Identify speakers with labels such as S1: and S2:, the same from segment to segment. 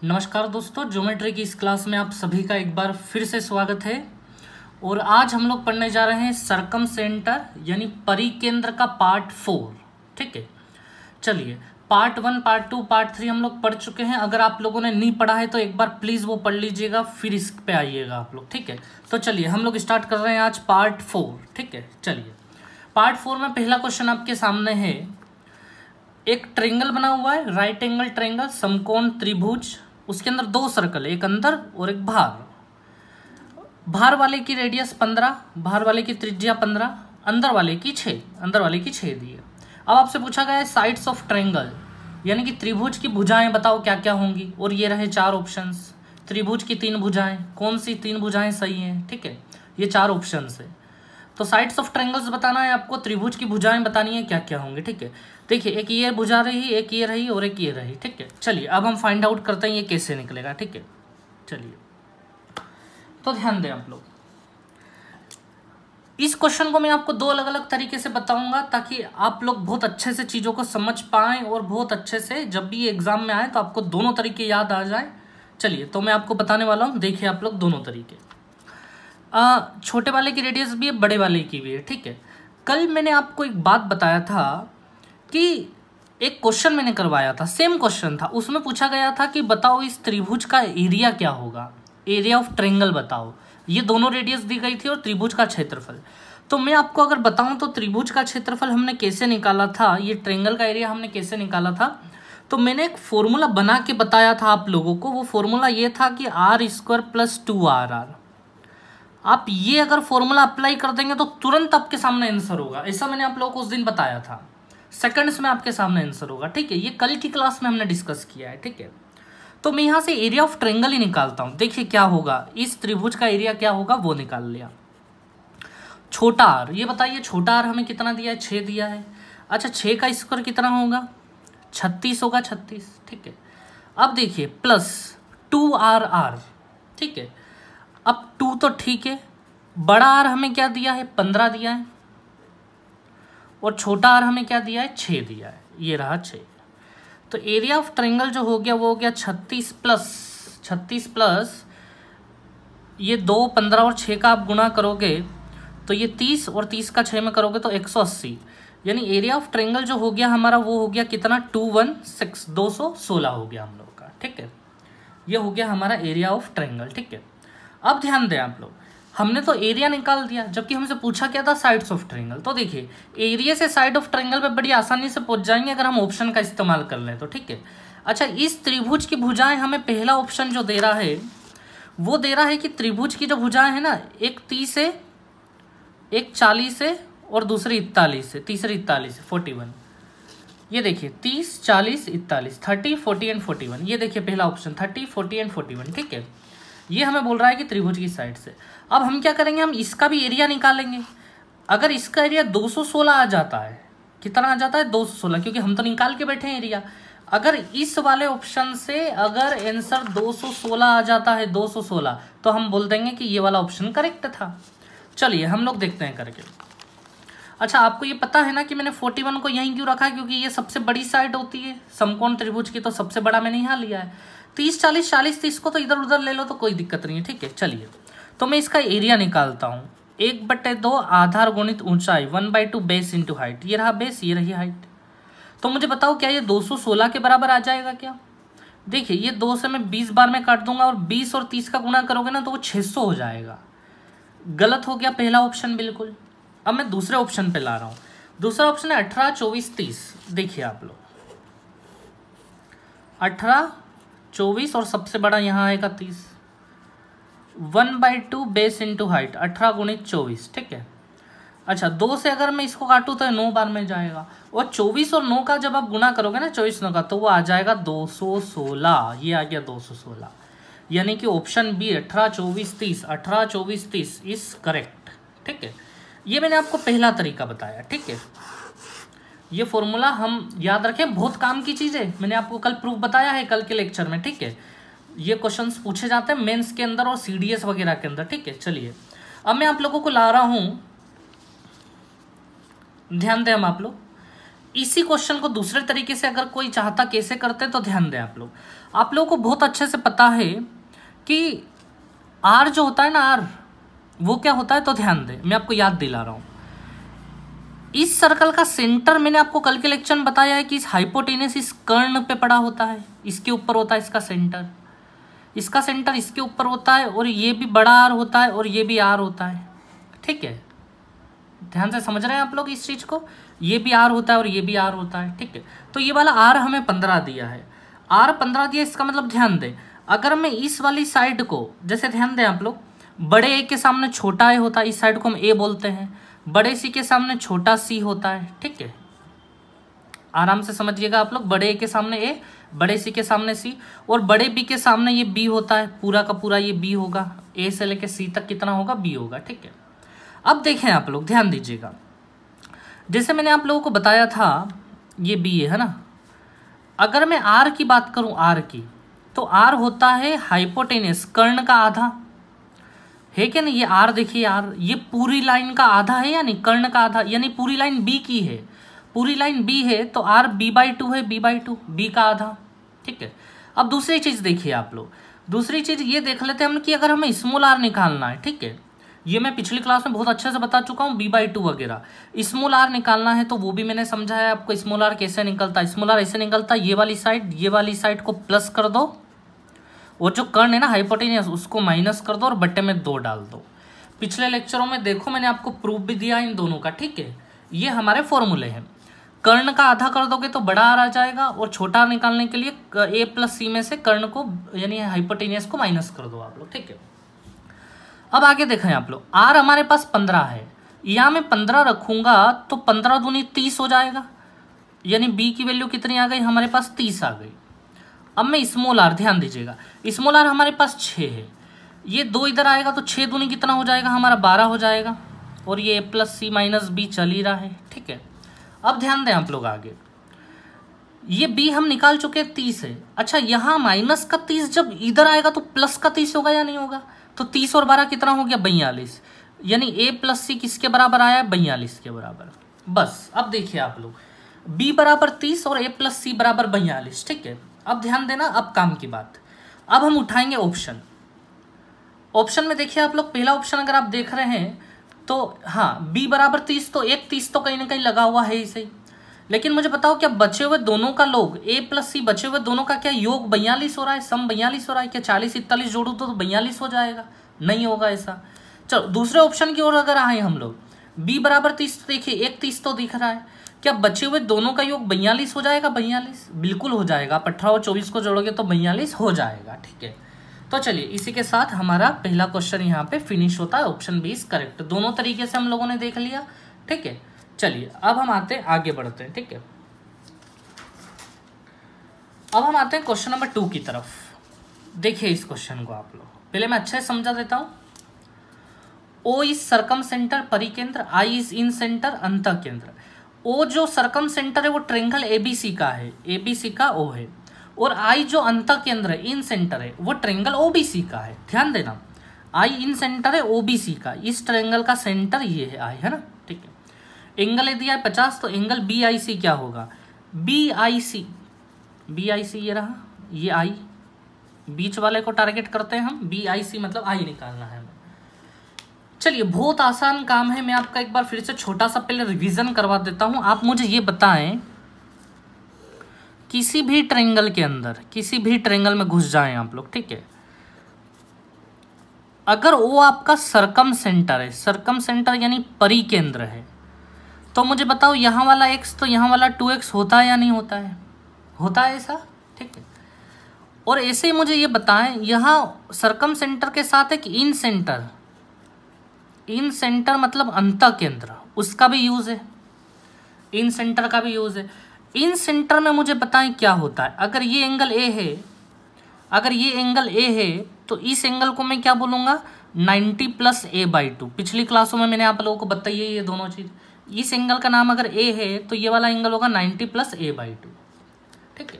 S1: नमस्कार दोस्तों, ज्योमेट्री की इस क्लास में आप सभी का एक बार फिर से स्वागत है। और आज हम लोग पढ़ने जा रहे हैं सरकम सेंटर यानी परिकेंद्र का पार्ट 4। ठीक है, चलिए पार्ट 1, पार्ट 2, पार्ट 3 हम लोग पढ़ चुके हैं। अगर आप लोगों ने नहीं पढ़ा है तो एक बार प्लीज़ वो पढ़ लीजिएगा, फिर इस पे आइएगा आप लोग। ठीक है, तो चलिए हम लोग स्टार्ट कर रहे हैं आज पार्ट 4। ठीक है, चलिए पार्ट 4 में पहला क्वेश्चन आपके सामने है। एक ट्रेंगल बना हुआ है, राइट एंगल ट्रेंगल, समकोण त्रिभुज। उसके अंदर दो सर्कल है, एक अंदर और एक बाहर। बाहर वाले की रेडियस 15, बाहर वाले की त्रिज्या 15, अंदर वाले की 6, अंदर वाले की 6 दी है। अब आपसे पूछा गया है साइड्स ऑफ ट्रेंगल यानी कि त्रिभुज की भुजाएं बताओ क्या क्या होंगी। और ये रहे 4 ऑप्शंस। त्रिभुज की 3 भुजाएं, कौन सी 3 भुजाएं सही हैं? ठीक है, ये 4 ऑप्शंस है। तो साइड्स ऑफ ट्रेंगल्स बताना है आपको, त्रिभुज की भुजाएं बतानी है क्या क्या होंगे। ठीक है, देखिए एक ये भुजा रही, एक ये रही और एक ये रही। ठीक है, चलिए अब हम फाइंड आउट करते हैं ये कैसे निकलेगा। ठीक है, चलिए तो ध्यान दें आप लोग। इस क्वेश्चन को मैं आपको 2 अलग अलग तरीके से बताऊंगा ताकि आप लोग बहुत अच्छे से चीज़ों को समझ पाएं और बहुत अच्छे से जब भी एग्जाम में आए तो आपको दोनों तरीके याद आ जाए। चलिए तो मैं आपको बताने वाला हूँ, देखिए आप लोग दोनों तरीके। छोटे वाले की रेडियस भी है, बड़े वाले की भी है। ठीक है, कल मैंने आपको एक बात बताया था कि एक क्वेश्चन मैंने करवाया था, सेम क्वेश्चन था। उसमें पूछा गया था कि बताओ इस त्रिभुज का एरिया क्या होगा, एरिया ऑफ ट्रेंगल बताओ। ये दोनों रेडियस दी गई थी और त्रिभुज का क्षेत्रफल। तो मैं आपको अगर बताऊं तो त्रिभुज का क्षेत्रफल हमने कैसे निकाला था, ये ट्रेंगल का एरिया हमने कैसे निकाला था, तो मैंने एक फॉर्मूला बना के बताया था आप लोगों को। वो फॉर्मूला ये था कि r² + 2rr। आप ये अगर फॉर्मूला अप्लाई कर देंगे तो तुरंत आपके सामने आंसर होगा। ऐसा मैंने आप लोगों को उस दिन बताया था, सेकंड्स में आपके सामने आंसर होगा। ठीक है, ये कल की क्लास में हमने डिस्कस किया है। ठीक है, तो मैं यहाँ से एरिया ऑफ ट्रेंगल ही निकालता हूँ। देखिए क्या होगा, इस त्रिभुज का एरिया क्या होगा वो निकाल लिया। छोटा आर, ये बताइए छोटा आर हमें कितना दिया है? 6 दिया है। अच्छा 6 का स्क्वायर कितना होगा? 36 होगा, 36। ठीक है, अब देखिए प्लस 2rr। ठीक है, अब 2 तो ठीक है, बड़ा आर हमें क्या दिया है? 15 दिया है, और छोटा आर हमें क्या दिया है? 6 दिया है। ये रहा 6। तो एरिया ऑफ ट्रायंगल जो हो गया वो हो गया 36 प्लस ये 2, 15 और 6 का आप गुणा करोगे तो ये 30, और 30 का 6 में करोगे तो 180। यानी एरिया ऑफ ट्रायंगल जो हो गया हमारा वो हो गया कितना? 216 हो गया हम लोग का। ठीक है, ये हो गया हमारा एरिया ऑफ ट्रायंगल। ठीक है, अब ध्यान दें आप लोग, हमने तो एरिया निकाल दिया जबकि हमसे पूछा क्या था? Sides of triangle. तो देखिए एरिया से साइड ऑफ ट्रायंगल पे बड़ी आसानी से पहुंच जाएंगे अगर हम ऑप्शन का इस्तेमाल कर लें तो। ठीक है, अच्छा इस त्रिभुज की भुजाएं हमें पहला ऑप्शन जो दे रहा है वो दे रहा है कि त्रिभुज की जो भुजाएं है ना, एक 30 है, एक 40 है और दूसरी 41 है, तीसरी 41 है, 41। ये देखिए 30, 40, 41, 30, 40 एंड 41। ये देखिए पहला ऑप्शन 30, 40 एंड 41। ठीक है, ये हमें बोल रहा है कि त्रिभुज की साइड से। अब हम क्या करेंगे, हम इसका भी एरिया निकालेंगे। अगर इसका एरिया 216 आ जाता है, कितना आ जाता है? 216, क्योंकि हम तो निकाल के बैठे हैं एरिया। अगर इस वाले ऑप्शन से अगर आंसर 216 आ जाता है, 216, तो हम बोल देंगे कि ये वाला ऑप्शन करेक्ट था। चलिए हम लोग देखते हैं करके। अच्छा आपको ये पता है ना कि मैंने 41 को यहीं क्यों रखा है? क्योंकि ये सबसे बड़ी साइड होती है समकोण त्रिभुज की, तो सबसे बड़ा मैंने यहाँ लिया है। 30, 40, 40, 30 को तो इधर उधर ले लो तो कोई दिक्कत नहीं है। ठीक है, चलिए तो मैं इसका एरिया निकालता हूँ। 1/2 आधार गुणित ऊंचाई, 1/2 बेस इंटू हाइट। ये रहा बेस, ये रही हाइट। तो मुझे बताओ क्या ये 216 के बराबर आ जाएगा क्या? देखिए ये 2 से मैं 20 बार में काट दूंगा और 20 और 30 का गुणा करोगे ना तो वो 600 हो जाएगा। गलत हो गया पहला ऑप्शन बिल्कुल। अब मैं दूसरे ऑप्शन पे ला रहा हूँ। दूसरा ऑप्शन है 18, 24, 30। देखिए आप लोग 18, 24 और सबसे बड़ा यहाँ आएगा 30। 1/2 बेस इंटू हाइट, 18 गुणित 24। ठीक है, अच्छा 2 से अगर मैं इसको काटूँ तो 9 बार में जाएगा, और 24 और 9 का जब आप गुणा करोगे ना, 24 9 का, तो वो आ जाएगा 216। ये आ गया 216। यानी कि ऑप्शन बी 18, 24, 30, 18, 24, 30 इज करेक्ट। ठीक है, ये मैंने आपको पहला तरीका बताया। ठीक है, ये फॉर्मूला हम याद रखें, बहुत काम की चीज़ है। मैंने आपको कल प्रूफ बताया है कल के लेक्चर में। ठीक है, ये क्वेश्चंस पूछे जाते हैं मेंस के अंदर और सीडीएस वगैरह के अंदर। ठीक है, चलिए अब मैं आप लोगों को ला रहा हूँ, ध्यान दें हम आप लोग, इसी क्वेश्चन को दूसरे तरीके से अगर कोई चाहता कैसे करते तो ध्यान दें आप लोगों को बहुत अच्छे से पता है कि आर जो होता है ना, आर वो क्या होता है, तो ध्यान दें, मैं आपको याद दिला रहा हूँ। इस सर्कल का सेंटर मैंने आपको कल के लेक्चर में बताया है कि इस हाइपोटेनस इस कर्ण पे पड़ा होता है, इसके ऊपर होता है इसका सेंटर इसके ऊपर होता है, और ये भी बड़ा आर होता है और ये भी आर होता है। ठीक है, ध्यान से समझ रहे हैं आप लोग इस चीज को, ये भी आर होता है और ये भी आर होता है। ठीक है, तो ये वाला आर हमें 15 दिया है, आर 15 दिया, इसका मतलब ध्यान दें, अगर मैं इस वाली साइड को, जैसे ध्यान दें आप लोग, बड़े ए के सामने छोटा ए होता है, इस साइड को हम ए बोलते हैं, बड़े सी के सामने छोटा सी होता है। ठीक है, आराम से समझिएगा आप लोग, बड़े ए के सामने ए, बड़े सी के सामने सी, और बड़े बी के सामने ये बी होता है, पूरा का पूरा ये बी होगा, ए से लेके सी तक कितना होगा, बी होगा। ठीक है, अब देखें आप लोग, ध्यान दीजिएगा, जैसे मैंने आप लोगों को बताया था ये बी है ना, अगर मैं आर की बात करूं, आर की, तो आर होता है हाइपोटेनस, कर्ण का आधा है क्या नहीं, ये आर देखिए, आर ये पूरी लाइन का आधा है या नहीं, कर्ण का आधा, यानी पूरी लाइन बी की है, पूरी लाइन बी है, तो आर b/2 है, b/2, बी का आधा। ठीक है, अब दूसरी चीज देखिए आप लोग, दूसरी चीज ये देख लेते हैं हम कि अगर हमें स्मॉल आर निकालना है, ठीक है, ये मैं पिछली क्लास में बहुत अच्छे से बता चुका हूँ, b/2 वगैरह, स्मॉल आर निकालना है तो वो भी मैंने समझाया आपको, स्मॉल आर कैसे निकलता है, स्मॉल आर ऐसे निकलता है, ये वाली साइड को प्लस कर दो, और जो कर्ण है ना हाइपोटेनस उसको माइनस कर दो और बट्टे में 2 डाल दो। पिछले लेक्चरों में देखो मैंने आपको प्रूफ भी दिया इन दोनों का। ठीक है, ये हमारे फॉर्मूले हैं, कर्ण का आधा कर दोगे तो बड़ा आर आ जाएगा, और छोटा निकालने के लिए a + c में से कर्ण को यानी हाइपोटेनस को माइनस कर दो आप लोग। ठीक है, अब आगे देखें आप लोग, आर हमारे पास 15 है, यहाँ मैं 15 रखूंगा तो 15 दूनी 30 हो जाएगा, यानी b की वैल्यू कितनी आ गई हमारे पास, 30 आ गई। अब मैं स्मॉल आर, ध्यान दीजिएगा, स्मॉल आर हमारे पास 6 है, ये 2 इधर आएगा तो 6 दूनी कितना हो जाएगा हमारा, 12 हो जाएगा, और ये a + c - b चल ही रहा है। ठीक है, अब ध्यान दें आप लोग, आगे ये b हम निकाल चुके हैं, 30 है। अच्छा, यहाँ माइनस का 30 जब इधर आएगा तो प्लस का 30 होगा या नहीं होगा, तो 30 और 12 कितना हो गया, 42, यानी a + c किसके बराबर आया है, 42 के बराबर। बस अब देखिए आप लोग, b = 30 और a + c = 42। ठीक है, अब ध्यान देना, अब काम की बात, अब हम उठाएंगे ऑप्शन में देखिए आप लोग, पहला ऑप्शन अगर आप देख रहे हैं तो हाँ, b = 30, तो एक 30 तो कहीं ना कहीं लगा हुआ है ही सही, लेकिन मुझे बताओ क्या बचे हुए दोनों का लोग, a + c बचे हुए दोनों का क्या योग 42 हो रहा है, सम 42 हो रहा है क्या, 40-41 जोड़ू तो 42 हो जाएगा, नहीं होगा ऐसा। चलो दूसरे ऑप्शन की ओर अगर आए हम लोग, b = 30, तो देखिए एक 30 तो दिख रहा है, क्या बचे हुए दोनों का योग 42 हो जाएगा, 42 बिल्कुल हो जाएगा, आप 18 और 24 को जोड़ोगे तो 42 हो जाएगा। ठीक है, तो चलिए इसी के साथ हमारा पहला क्वेश्चन यहाँ पे फिनिश होता है, ऑप्शन बी इज करेक्ट। दोनों तरीके से हम लोगों ने देख लिया। ठीक है, चलिए अब हम आगे बढ़ते हैं। ठीक है, अब हम आते हैं क्वेश्चन नंबर 2 की तरफ। देखिए इस क्वेश्चन को आप लोग, पहले मैं अच्छे से समझा देता हूं। O इज सर्कम सेंटर परिकेंद्र, I इज इन सेंटर अंतः केंद्र। O जो सर्कम सेंटर है वो ट्रायंगल ABC का है, ABC का O है, और I जो अंतः केंद्र है, इन सेंटर है, वो ट्रायंगल OBC का है। ध्यान देना, I इन सेंटर है OBC का, इस ट्रायंगल का सेंटर ये है I, है ना। ठीक है, एंगल दिया है 50, तो एंगल BIC क्या होगा, BIC ये रहा, ये I, बीच वाले को टारगेट करते हैं हम, BIC मतलब I निकालना है हमें। चलिए बहुत आसान काम है, मैं आपका एक बार फिर से छोटा सा पहले रिवीजन करवा देता हूं। आप मुझे ये बताएं, किसी भी ट्रायंगल के अंदर, किसी भी ट्रायंगल में घुस जाएं आप लोग। ठीक है, अगर वो आपका सर्कम सेंटर है, सर्कम सेंटर यानी परिकेंद्र है, तो मुझे बताओ यहाँ वाला x तो यहाँ वाला 2x होता है या नहीं होता है, होता है ऐसा। ठीक है, और ऐसे ही मुझे ये बताएं, यहाँ सर्कम सेंटर के साथ एक इन सेंटर मतलब अंतः केंद्र, उसका भी यूज है, इन सेंटर का भी यूज है। इन सेंटर में मुझे बताएं क्या होता है, अगर ये एंगल A है, अगर ये एंगल A है तो इस एंगल को मैं क्या बोलूँगा, 90 + a/2। पिछली क्लासों में मैंने आप लोगों को बताई है ये दोनों चीज़। इस एंगल का नाम अगर A है तो ये वाला एंगल होगा 90 + a/2। ठीक है,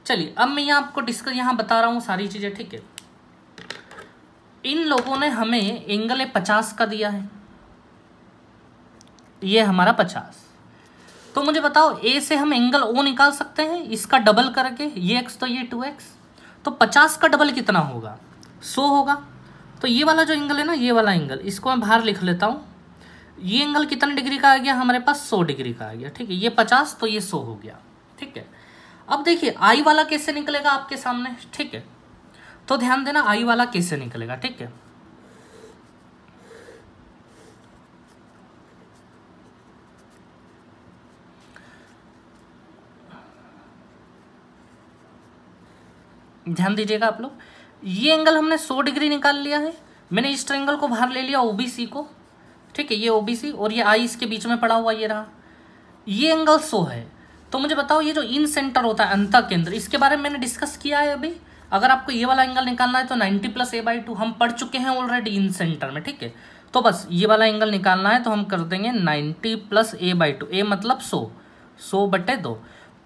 S1: चलिए अब मैं यहाँ आपको यहाँ बता रहा हूँ सारी चीज़ें। ठीक है, इन लोगों ने हमें एंगल 50 का दिया है, ये हमारा 50, तो मुझे बताओ ए से हम एंगल ओ निकाल सकते हैं इसका डबल करके, ये एक्स तो ये 2x, तो 50 का डबल कितना होगा 100 होगा। तो ये वाला जो एंगल है ना, ये वाला एंगल, इसको मैं बाहर लिख लेता हूँ। ये एंगल कितने डिग्री का आ गया हमारे पास 100 डिग्री का आ गया, ठीक है। ये 50 तो ये 100 हो गया, ठीक है। अब देखिए आई वाला कैसे निकलेगा आपके सामने, ठीक है। तो ध्यान देना आई वाला कैसे निकलेगा, ठीक है। ध्यान दीजिएगा आप लोग, ये एंगल हमने 100 डिग्री निकाल लिया है। मैंने इस ट्रायंगल को बाहर ले लिया ओबीसी को, ठीक है। ये ओबीसी और ये आई इसके बीच में पड़ा हुआ ये रहा, ये एंगल 100 है। तो मुझे बताओ ये जो इन सेंटर होता है अंतः केंद्र, इसके बारे में मैंने डिस्कस किया है अभी। अगर आपको ये वाला एंगल निकालना है तो 90 + a/2 हम पढ़ चुके हैं ऑलरेडी इन सेंटर में, ठीक है। तो बस ये वाला एंगल निकालना है तो हम कर देंगे 90 + a/2, a मतलब 100, 100/2,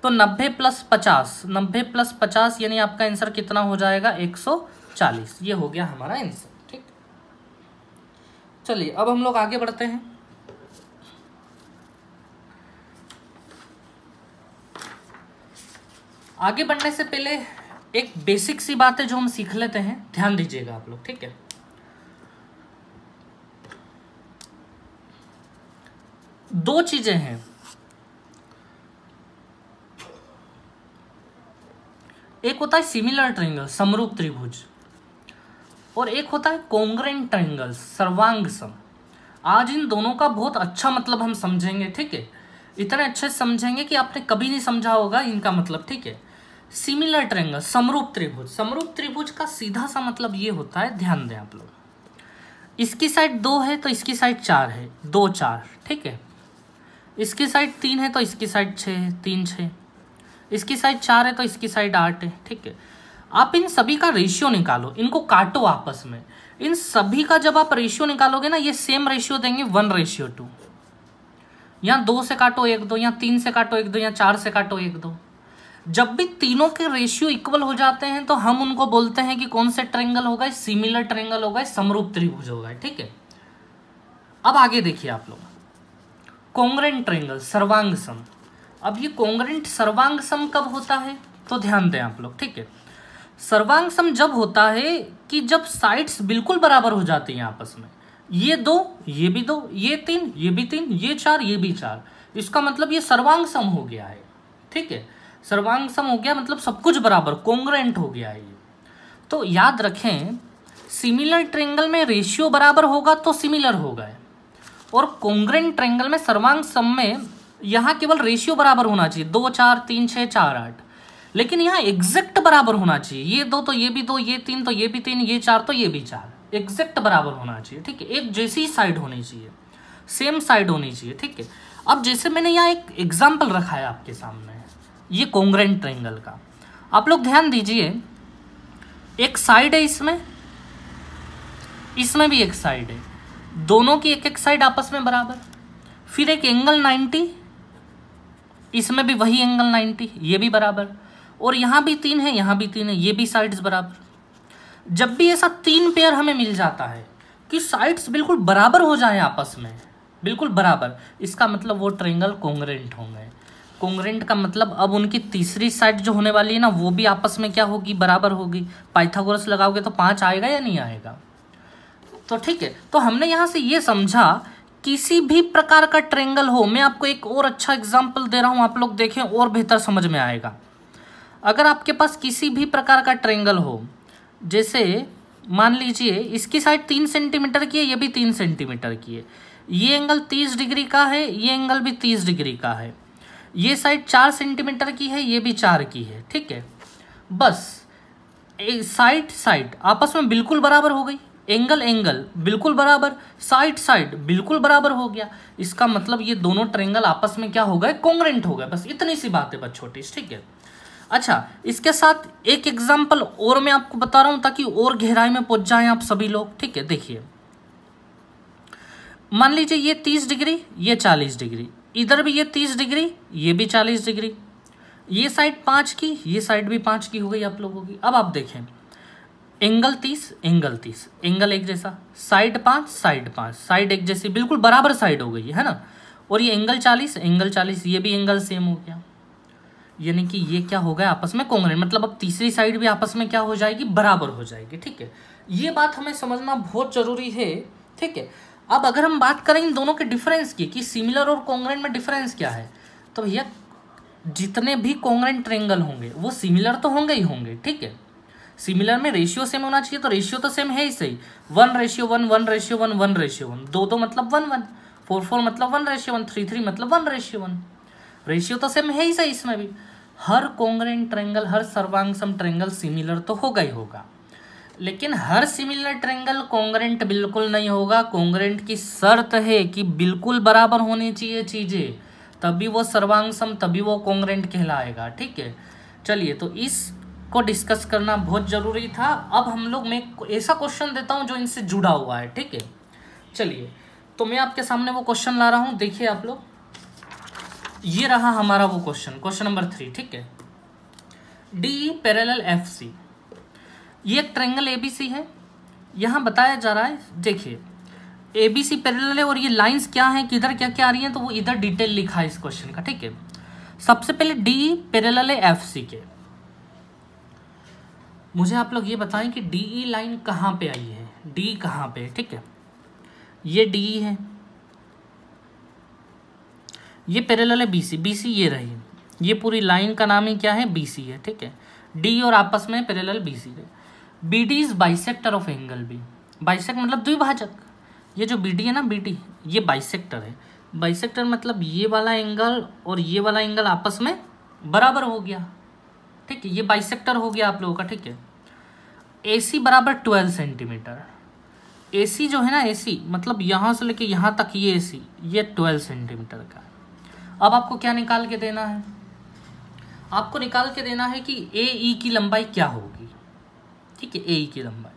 S1: तो 90 + 50, 90 + 50 यानी आपका आंसर कितना हो जाएगा 140। ये हो गया हमारा आंसर, ठीक। चलिए अब हम लोग आगे बढ़ते हैं। आगे बढ़ने से पहले एक बेसिक सी बात है जो हम सीख लेते हैं, ध्यान दीजिएगा आप लोग, ठीक है। दो चीजें हैं, एक होता है सिमिलर ट्रायंगल समरूप त्रिभुज, और एक होता है कॉन्ग्रुएंट ट्रायंगल सर्वांग सम। आज इन दोनों का बहुत अच्छा मतलब हम समझेंगे, ठीक है। इतने अच्छे से समझेंगे कि आपने कभी नहीं समझा होगा इनका मतलब, ठीक है। सिमिलर ट्रायंगल समरूप त्रिभुज, समरूप त्रिभुज का सीधा सा मतलब ये होता है, ध्यान दें आप लोग, इसकी साइड 2 है तो इसकी साइड 4 है, 2 4, ठीक है। इसकी साइड 3 है तो इसकी साइड 6 है, 3 6। इसकी साइड 4 है तो इसकी साइड 8 है, ठीक है। आप इन सभी का रेशियो निकालो, इनको काटो आपस में। इन सभी का जब आप रेशियो निकालोगे ना, ये सेम रेशियो देंगे 1:2। यहाँ 2 से काटो 1 2, यहाँ 3 से काटो 1 2, यहाँ 4 से काटो 1 2। जब भी तीनों के रेशियो इक्वल हो जाते हैं तो हम उनको बोलते हैं कि कौन से ट्रायंगल होगा, सिमिलर ट्रायंगल होगा, समरूप त्रिभुज होगा, ठीक है। अब आगे देखिए आप लोग, कॉन्ग्रुएंट ट्रायंगल सर्वांग सम। अब ये कॉन्ग्रुएंट सर्वांग सम कब होता है तो ध्यान दें आप लोग, ठीक है। सर्वांग सम जब होता है कि जब साइड्स बिल्कुल बराबर हो जाती हैं आपस में, ये 2 ये भी 2, ये 3 ये भी 3, ये 4 ये भी 4, इसका मतलब ये सर्वांग सम हो गया है, ठीक है। सर्वांग सम हो गया मतलब सब कुछ बराबर, कॉन्ग्रुएंट हो गया है ये। तो याद रखें, सिमिलर ट्रायंगल में रेशियो बराबर होगा तो सिमिलर होगा, और कॉन्ग्रुएंट ट्रायंगल में सर्वांग सम में यहाँ केवल रेशियो बराबर होना चाहिए, 2 4 3 6 4 8, लेकिन यहाँ एग्जैक्ट बराबर होना चाहिए। ये 2 तो ये भी 2, ये 3 तो ये भी 3, ये 4 तो ये भी 4, एग्जैक्ट बराबर होना चाहिए, ठीक है। एक जैसी साइड होनी चाहिए, सेम साइड होनी चाहिए, ठीक है। अब जैसे मैंने यहाँ एक एग्जाम्पल रखा है आपके सामने, ये कॉन्ग्रुएंट ट्रायंगल का, आप लोग ध्यान दीजिए। एक साइड है इसमें, इसमें भी एक साइड है, दोनों की एक एक साइड आपस में बराबर। फिर एक एंगल 90, इसमें भी वही एंगल 90, ये भी बराबर, और यहाँ भी 3 है, यहाँ भी 3 है, ये भी साइड्स बराबर। जब भी ऐसा 3 पेयर हमें मिल जाता है कि साइड्स बिल्कुल बराबर हो जाए आपस में, बिल्कुल बराबर, इसका मतलब वो ट्रायंगल कॉन्ग्रुएंट होंगे। कॉन्ग्रुएंट का मतलब अब उनकी तीसरी साइड जो होने वाली है ना, वो भी आपस में क्या होगी, बराबर होगी। पाइथागोरस लगाओगे तो 5 आएगा या नहीं आएगा, तो ठीक है। तो हमने यहाँ से ये समझा, किसी भी प्रकार का ट्रायंगल हो, मैं आपको एक और अच्छा एग्जाम्पल दे रहा हूँ, आप लोग देखें और बेहतर समझ में आएगा। अगर आपके पास किसी भी प्रकार का ट्रायंगल हो, जैसे मान लीजिए इसकी साइड 3 सेंटीमीटर की है, ये भी 3 सेंटीमीटर की है, ये एंगल 30 डिग्री का है, ये एंगल भी 30 डिग्री का है, ये साइड 4 सेंटीमीटर की है, ये भी 4 की है, ठीक है। बस साइड साइड आपस में बिल्कुल बराबर हो गई, एंगल एंगल बिल्कुल बराबर, साइड साइड बिल्कुल बराबर हो गया। इसका मतलब ये दोनों ट्रायंगल आपस में क्या हो गए, कॉन्ग्रुएंट हो गए। बस इतनी सी बात है, बस छोटी, ठीक है। अच्छा, इसके साथ एक एग्जाम्पल और मैं आपको बता रहा हूं ताकि और गहराई में पहुंच जाएं आप सभी लोग, ठीक है। देखिए, मान लीजिए ये 30 डिग्री, ये 40 डिग्री, इधर भी ये 30 डिग्री, ये भी 40 डिग्री, ये साइड 5 की, ये साइड भी 5 की हो गई आप लोगों की। अब आप देखें, एंगल 30 एंगल 30, एंगल एक जैसा, साइड 5 साइड 5, साइड एक जैसी, बिल्कुल बराबर साइड हो गई है ना। और ये एंगल 40, एंगल 40, ये भी एंगल सेम हो गया, यानी कि ये क्या हो गया आपस में कॉन्ग्रुएंट, मतलब अब तीसरी साइड भी आपस में क्या हो जाएगी, बराबर हो जाएगी। ठीक है, ये बात हमें समझना बहुत जरूरी है। ठीक है, अब अगर हम बात करें इन दोनों के डिफरेंस की कि सिमिलर और कॉन्ग्रुएंट में डिफरेंस क्या है, तो भैया जितने भी कॉन्ग्रुएंट ट्रायंगल होंगे वो सिमिलर तो होंगे ही होंगे। ठीक है, सिमिलर में रेशियो सेम होना चाहिए, तो रेशियो तो सेम है ही सही, 1:1, 1:1, 1:1, 2 मतलब 1:1, 4:4 मतलब 1:1, 3:3 मतलब 1:1, रेशियो तो सेम है ही सही। इसमें भी हर कॉन्ग्रुएंट ट्रायंगल, हर सर्वांग सम ट्रायंगल सिमिलर तो होगा ही होगा, लेकिन हर सिमिलर ट्रायंगल कॉन्ग्रुएंट बिल्कुल नहीं होगा। कॉन्ग्रुएंट की शर्त है कि बिल्कुल बराबर होनी चाहिए चीजें, तभी वो सर्वांग सम, तभी वो कॉन्ग्रुएंट कहलाएगा। ठीक है, चलिए, तो इसको डिस्कस करना बहुत जरूरी था। अब हम लोग, मैं ऐसा क्वेश्चन देता हूं जो इनसे जुड़ा हुआ है। ठीक है, चलिए, तो मैं आपके सामने वो क्वेश्चन ला रहा हूं, देखिए आप लोग, ये रहा हमारा वो क्वेश्चन नंबर 3। ठीक है, डी पैरेलल एफ सी, ये एक ट्रायंगल एबीसी है, यहां बताया जा रहा है, देखिए एबीसी पैरेलल है और ये लाइंस क्या हैं, किधर क्या क्या आ रही हैं, तो वो इधर डिटेल लिखा है इस क्वेश्चन का। ठीक है, सबसे पहले डी पैरेलल है एफ सी के, मुझे आप लोग ये बताएं कि डीई लाइन कहाँ पे आई है, डी कहाँ पे। ठीक है, ये डीई है, ये पैरेलल है बीसी, बीसी ये रही, ये पूरी लाइन का नाम ही क्या है, बीसी है। ठीक है, डी और आपस में पैरेलल बीसी है। BD is bisector of angle B, bisect मतलब द्विभाजक, ये जो बीडी है ना, बीडी ये बाइसेक्टर है। बाइसेक्टर मतलब ये वाला एंगल और ये वाला एंगल आपस में बराबर हो गया। ठीक है, ये बाइसेक्टर हो गया आप लोगों का। ठीक है, AC बराबर 12 सेंटीमीटर, AC जो है ना, AC मतलब यहाँ से लेके यहाँ तक ये AC, ये 12 सेंटीमीटर का। अब आपको क्या निकाल के देना है, आपको निकाल के देना है कि AE की लंबाई क्या होगी। ठीक है, AE की लंबाई,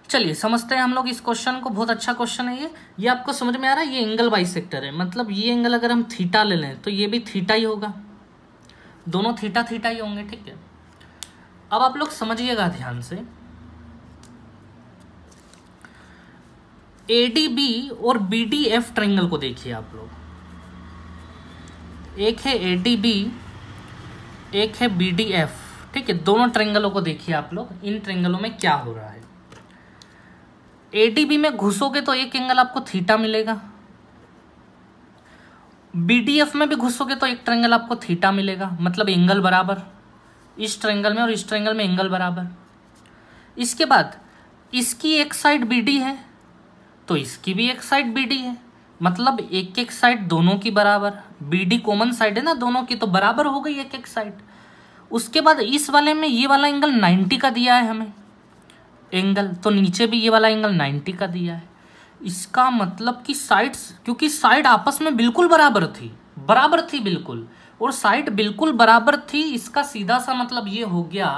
S1: चलिए समझते हैं हम लोग इस क्वेश्चन को। बहुत अच्छा क्वेश्चन है ये आपको समझ में आ रहा है। ये एंगल बाइसेक्टर है, मतलब ये एंगल अगर हम थीटा ले लें तो ये भी थीटा ही होगा, दोनों थीटा थीटा ही होंगे। ठीक है, अब आप लोग समझिएगा ध्यान से, ADB और BDF ट्रायंगल को देखिए आप लोग, एक है ADB, एक है BDF। ठीक है, दोनों ट्रायंगलों को देखिए आप लोग, इन ट्रायंगलों में क्या हो रहा है। ADB में घुसोगे तो एक एंगल आपको थीटा मिलेगा, BDF में भी घुसोगे तो एक ट्रायंगल आपको थीटा मिलेगा, मतलब एंगल बराबर, इस ट्रायंगल में और इस ट्रायंगल में एंगल बराबर। इसके बाद इसकी एक साइड BD है तो इसकी भी एक साइड BD है, मतलब एक एक साइड दोनों की बराबर, BD कॉमन साइड है ना दोनों की, तो बराबर हो गई एक एक साइड। उसके बाद इस वाले में ये वाला एंगल 90 का दिया है हमें एंगल, तो नीचे भी ये वाला एंगल 90 का दिया है। इसका मतलब कि साइड्स, क्योंकि साइड आपस में बिल्कुल बराबर थी बिल्कुल, और साइड बिल्कुल बराबर थी, इसका सीधा सा मतलब ये हो गया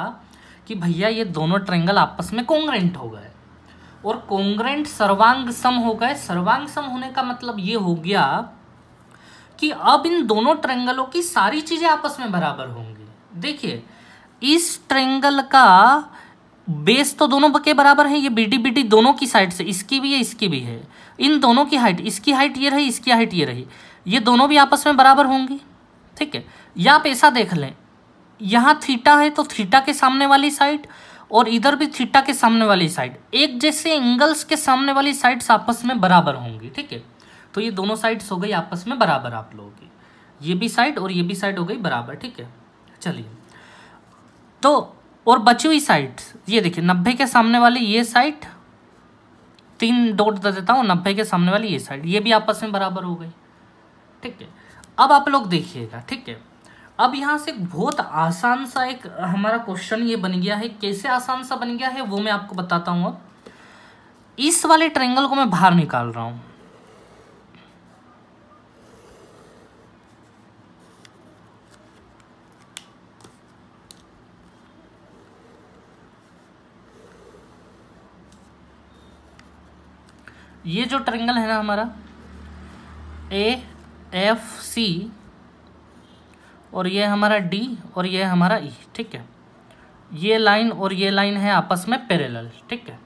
S1: कि भैया ये दोनों ट्रायंगल आपस में कॉन्ग्रुएंट हो गए, और कॉन्ग्रुएंट सर्वांग सम हो गए। सर्वांग सम होने का मतलब ये हो गया कि अब इन दोनों ट्रायंगलों की सारी चीजें आपस में बराबर होंगी। देखिए, इस ट्रायंगल का बेस तो दोनों के बराबर है, ये BD दोनों की साइड से, इसकी भी है इसकी भी है, इन दोनों की हाइट, इसकी हाइट ये रही, इसकी हाइट ये रही, ये दोनों भी आपस में बराबर होंगी। ठीक है, या आप ऐसा देख लें, यहाँ थीटा है तो थीटा के सामने वाली साइड और इधर भी थीटा के सामने वाली साइड, एक जैसे एंगल्स के सामने वाली साइड्स आपस में बराबर होंगी। ठीक है, तो ये दोनों साइड्स हो गई आपस में बराबर आप लोगों की, ये भी साइड और ये भी साइड हो गई बराबर। ठीक है, चलिए, तो और बची हुई साइड्स ये देखिए, 90 के सामने वाली ये साइड, 3 डॉट दे देता हूँ, 90 के सामने वाली ये साइड, ये भी आपस में बराबर हो गई। ठीक है, अब आप लोग देखिएगा। ठीक है, अब यहाँ से बहुत आसान सा एक हमारा क्वेश्चन ये बन गया है। कैसे आसान सा बन गया है वो मैं आपको बताता हूँ। अब इस वाले ट्रायंगल को मैं बाहर निकाल रहा हूँ, ये जो ट्रायंगल है ना हमारा AFC, और ये हमारा D और ये हमारा E। ठीक है, ये लाइन और ये लाइन है आपस में पैरेलल। ठीक है,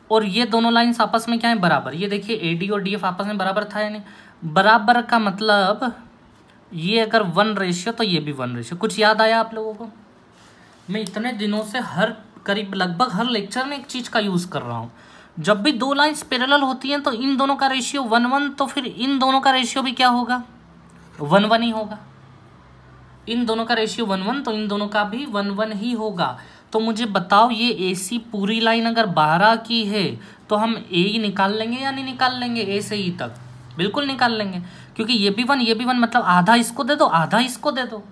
S1: और ये दोनों लाइंस आपस में क्या है, बराबर। ये देखिए AD और DF आपस में बराबर था या नहीं। बराबर का मतलब ये अगर 1 रेशियो तो ये भी 1 रेशियो। कुछ याद आया आप लोगों को? मैं इतने दिनों से करीब लगभग हर लेक्चर में एक चीज़ का यूज़ कर रहा हूँ। जब भी दो लाइंस पैरेलल होती हैं तो इन दोनों का रेशियो 1:1, तो फिर इन दोनों का रेशियो भी क्या होगा? 1:1 ही होगा। इन दोनों का रेशियो 1:1 तो इन दोनों का भी 1:1 ही होगा। तो मुझे बताओ, ये AC पूरी लाइन अगर 12 की है तो हम A निकाल लेंगे या नहीं निकाल लेंगे? A से E तक बिल्कुल निकाल लेंगे, क्योंकि ये भी 1 मतलब आधा इसको दे दो, आधा इसको दे दो।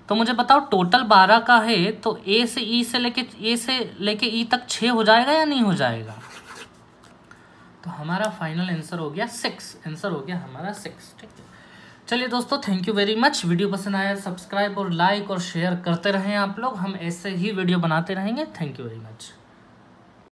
S1: तो मुझे बताओ टोटल 12 का है तो A से लेके E तक 6 हो जाएगा या नहीं हो जाएगा? तो हमारा फाइनल आंसर हो गया 6। आंसर हो गया हमारा 6। ठीक है, चलिए दोस्तों, thank you very much. Video पसंद आया सब्सक्राइब और लाइक और शेयर करते रहें आप लोग। हम ऐसे ही वीडियो बनाते रहेंगे। Thank you very much.